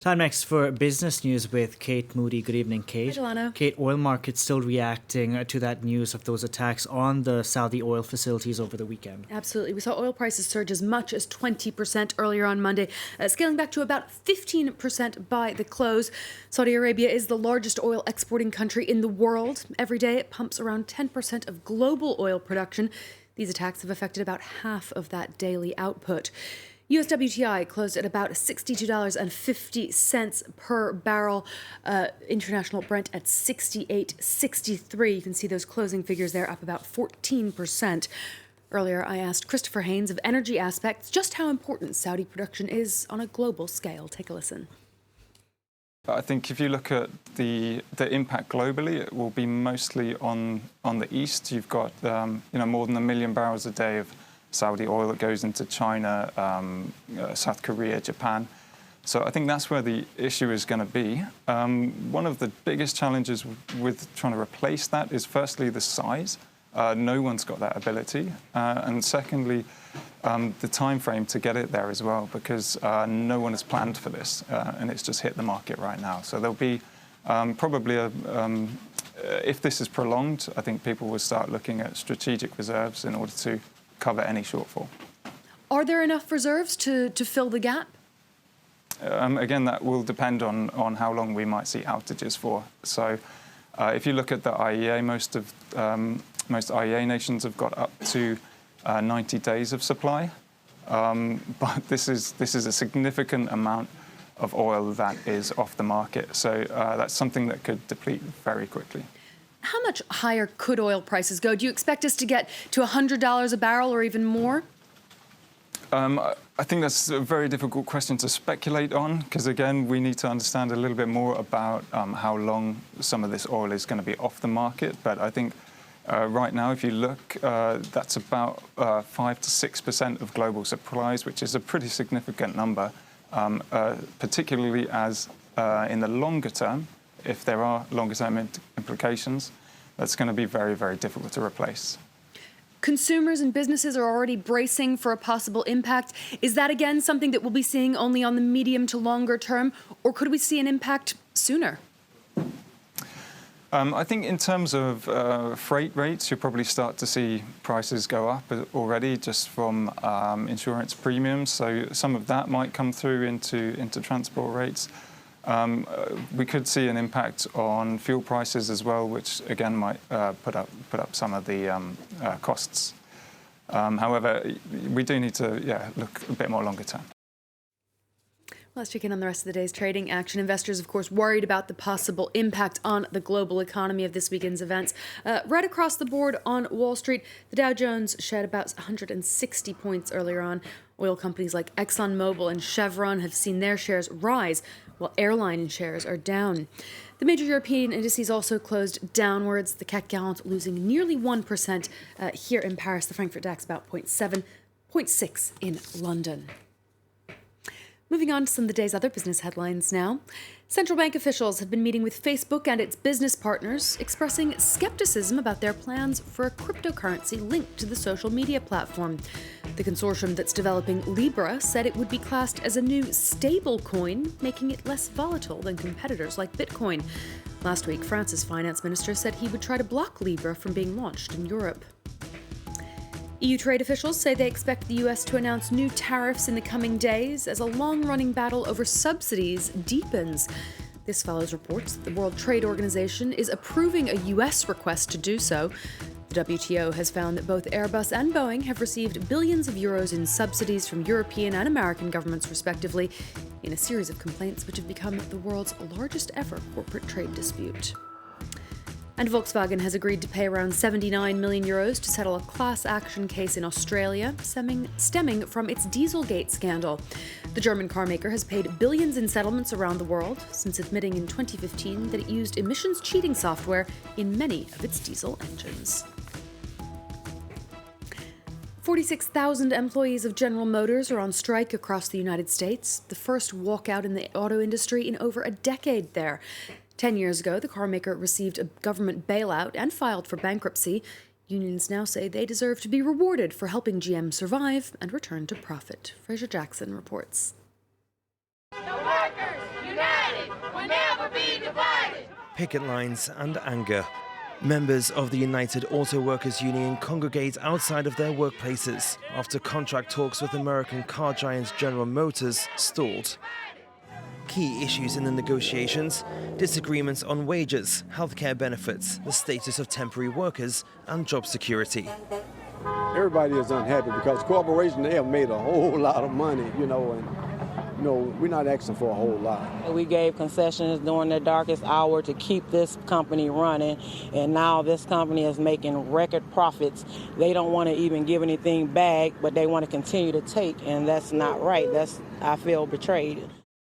Time next for business news with Kate Moody. Good evening, Kate. Hi, Delano. Kate, oil markets still reacting to that news of those attacks on the Saudi oil facilities over the weekend. Absolutely. We saw oil prices surge as much as 20% earlier on Monday, scaling back to about 15% by the close. Saudi Arabia is the largest oil exporting country in the world. Every day it pumps around 10% of global oil production. These attacks have affected about half of that daily output. US WTI closed at about $62.50 per barrel. International Brent at $68.63. You can see those closing figures there, up about 14%. Earlier, I asked Christopher Haines of Energy Aspects just how important Saudi production is on a global scale. Take a listen. I think if you look at the impact globally, it will be mostly on the east. You've got more than 1 million barrels a day of Saudi oil that goes into China, South Korea, Japan. So I think that's where the issue is going to be. One of the biggest challenges with trying to replace that is firstly the size. No one's got that ability. And secondly, the time frame to get it there as well, because no one has planned for this and it's just hit the market right now. So there'll be probably if this is prolonged, I think people will start looking at strategic reserves in order to cover any shortfall. Are there enough reserves to fill the gap? Again, that will depend on how long we might see outages for. So if you look at the IEA, most IEA nations have got up to 90 days of supply. But this is a significant amount of oil that is off the market. So that's something that could deplete very quickly. How much higher could oil prices go? Do you expect us to get to $100 a barrel or even more? I think that's a very difficult question to speculate on, because, again, we need to understand a little bit more about how long some of this oil is going to be off the market. But I think right now, if you look, that's about 5 to 6% of global supplies, which is a pretty significant number, particularly as in the longer term, if there are longer-term implications, that's going to be very, very difficult to replace. Consumers and businesses are already bracing for a possible impact. Is that, again, something that we'll be seeing only on the medium to longer term, or could we see an impact sooner? I think in terms of freight rates, you'll probably start to see prices go up already just from insurance premiums. So some of that might come through into transport rates. We could see an impact on fuel prices as well, which again might put up some of the costs. However, we do need to look a bit more longer term. Let's check in on the rest of the day's trading action. Investors, of course, worried about the possible impact on the global economy of this weekend's events. Right across the board on Wall Street, the Dow Jones shed about 160 points earlier on. Oil companies like ExxonMobil and Chevron have seen their shares rise, while airline shares are down. The major European indices also closed downwards, the CAC 40 losing nearly 1% here in Paris, the Frankfurt DAX about 0.7, 0.6 in London. Moving on to some of the day's other business headlines now. Central bank officials have been meeting with Facebook and its business partners, expressing skepticism about their plans for a cryptocurrency linked to the social media platform. The consortium that's developing Libra said it would be classed as a new stable coin, making it less volatile than competitors like Bitcoin. Last week, France's finance minister said he would try to block Libra from being launched in Europe. EU trade officials say they expect the US to announce new tariffs in the coming days as a long-running battle over subsidies deepens. This follows reports that the World Trade Organization is approving a US request to do so. The WTO has found that both Airbus and Boeing have received billions of euros in subsidies from European and American governments, respectively, in a series of complaints which have become the world's largest ever corporate trade dispute. And Volkswagen has agreed to pay around 79 million euros to settle a class action case in Australia, stemming from its Dieselgate scandal. The German carmaker has paid billions in settlements around the world since admitting in 2015 that it used emissions cheating software in many of its diesel engines. 46,000 employees of General Motors are on strike across the United States, the first walkout in the auto industry in over a decade there. 10 years ago, the carmaker received a government bailout and filed for bankruptcy. Unions now say they deserve to be rewarded for helping GM survive and return to profit. Fraser Jackson reports. The workers picket lines and anger. Members of the United Auto Workers Union congregate outside of their workplaces after contract talks with American car giant General Motors stalled. Key issues in the negotiations: disagreements on wages, healthcare benefits, the status of temporary workers, and job security. Everybody is unhappy because corporations, they have made a whole lot of money, and we're not asking for a whole lot. We gave concessions during the darkest hour to keep this company running, and now this company is making record profits. They don't want to even give anything back, but they want to continue to take, and that's not right. I feel betrayed.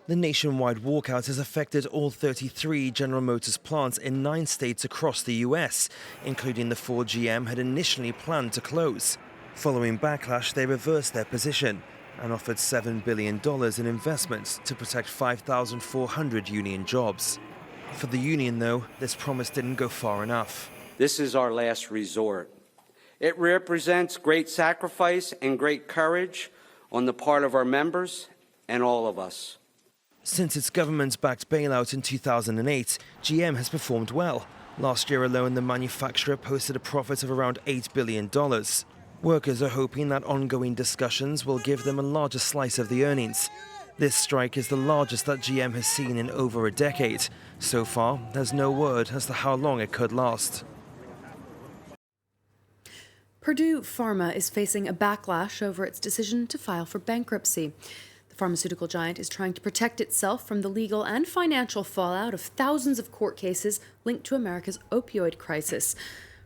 The nationwide walkout has affected all 33 General Motors plants in 9 states across the US, including the 4 GM had initially planned to close. Following backlash, they reversed their position and offered $7 billion in investments to protect 5,400 union jobs. For the union, though, this promise didn't go far enough. This is our last resort. It represents great sacrifice and great courage on the part of our members and all of us. Since its government-backed bailout in 2008, GM has performed well. Last year alone, the manufacturer posted a profit of around $8 billion. Workers are hoping that ongoing discussions will give them a larger slice of the earnings. This strike is the largest that GM has seen in over a decade. So far, there's no word as to how long it could last. Purdue Pharma is facing a backlash over its decision to file for bankruptcy. The pharmaceutical giant is trying to protect itself from the legal and financial fallout of thousands of court cases linked to America's opioid crisis.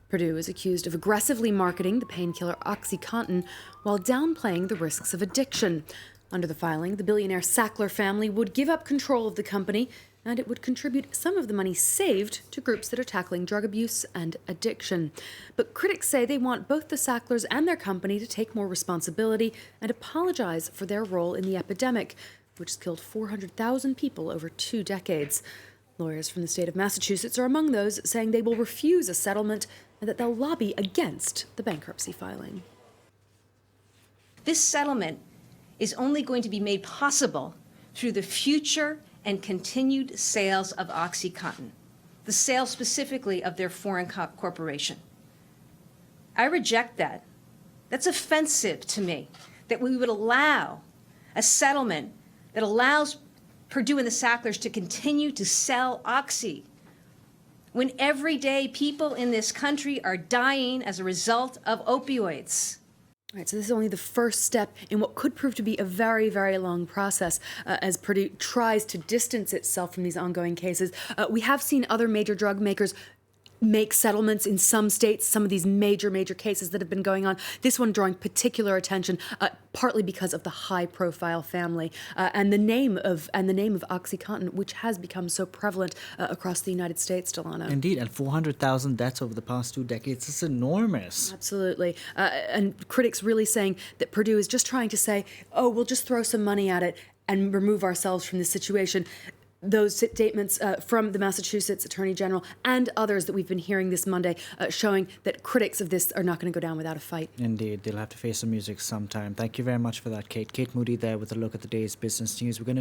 Purdue is accused of aggressively marketing the painkiller OxyContin while downplaying the risks of addiction. Under the filing, the billionaire Sackler family would give up control of the company, and it would contribute some of the money saved to groups that are tackling drug abuse and addiction. But critics say they want both the Sacklers and their company to take more responsibility and apologize for their role in the epidemic, which has killed 400,000 people over 2 decades. Lawyers from the state of Massachusetts are among those saying they will refuse a settlement and that they'll lobby against the bankruptcy filing. This settlement is only going to be made possible through the future and continued sales of OxyContin, the sale specifically of their foreign corporation. I reject that. That's offensive to me, that we would allow a settlement that allows Purdue and the Sacklers to continue to sell Oxy when every day people in this country are dying as a result of opioids. All right, so this is only the first step in what could prove to be a very, very long process as Purdue tries to distance itself from these ongoing cases. We have seen other major drug makers make settlements in some states, some of these major cases that have been going on. This one drawing particular attention, partly because of the high-profile family and the name of OxyContin, which has become so prevalent across the United States, Delano. Indeed, and 400,000 deaths over the past 2 decades is enormous. Absolutely. And critics really saying that Purdue is just trying to say, oh, we'll just throw some money at it and remove ourselves from this situation. Those statements from the Massachusetts Attorney General and others that we've been hearing this Monday showing that critics of this are not going to go down without a fight. Indeed, they'll have to face some music sometime. Thank you very much for that, Kate. Kate Moody there with a look at the day's business news. We're going to